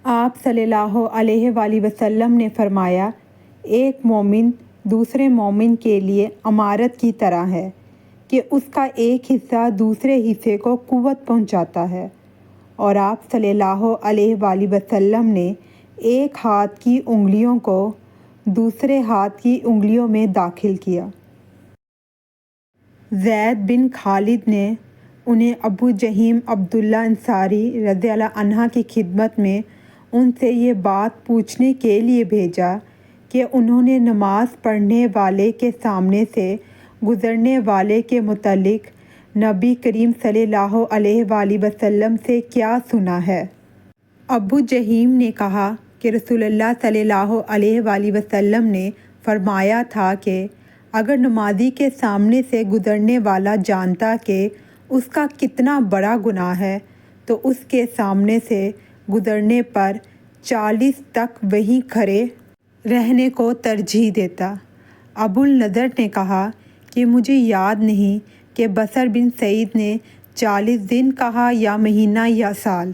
آپ صلی اللہ علیہ وآلہ وسلم نے فرمایا، ایک مومن دوسرے مومن کے لیے عمارت کی طرح ہے کہ اس کا ایک حصہ دوسرے حصے کو قوت پہنچاتا ہے، اور آپ صلی اللہ علیہ وآلہ وسلم نے ایک ہاتھ کی انگلیوں کو دوسرے ہاتھ کی انگلیوں میں داخل کیا۔ زید بن خالد نے انہیں ابو جہیم عبداللہ انصاری رضی اللہ عنہ کی خدمت میں ان سے یہ بات پوچھنے کے لیے بھیجا کہ انہوں نے نماز پڑھنے والے کے سامنے سے گزرنے والے کے متعلق نبی کریم صلی اللہ علیہ وآلہ وسلم سے کیا سنا ہے۔ ابو جہیم نے کہا کہ رسول اللہ صلی اللہ علیہ وآلہ وسلم نے فرمایا تھا کہ اگر نمازی کے سامنے سے گزرنے والا جانتا کہ اس کا کتنا بڑا گناہ ہے تو اس کے سامنے سے گزرنے پر 40 تک وہیں کھڑے رہنے کو ترجیح دیتا۔ ابو النضر نے کہا کہ مجھے یاد نہیں کہ بصر بن سعید نے 40 دن کہا یا مہینہ یا سال۔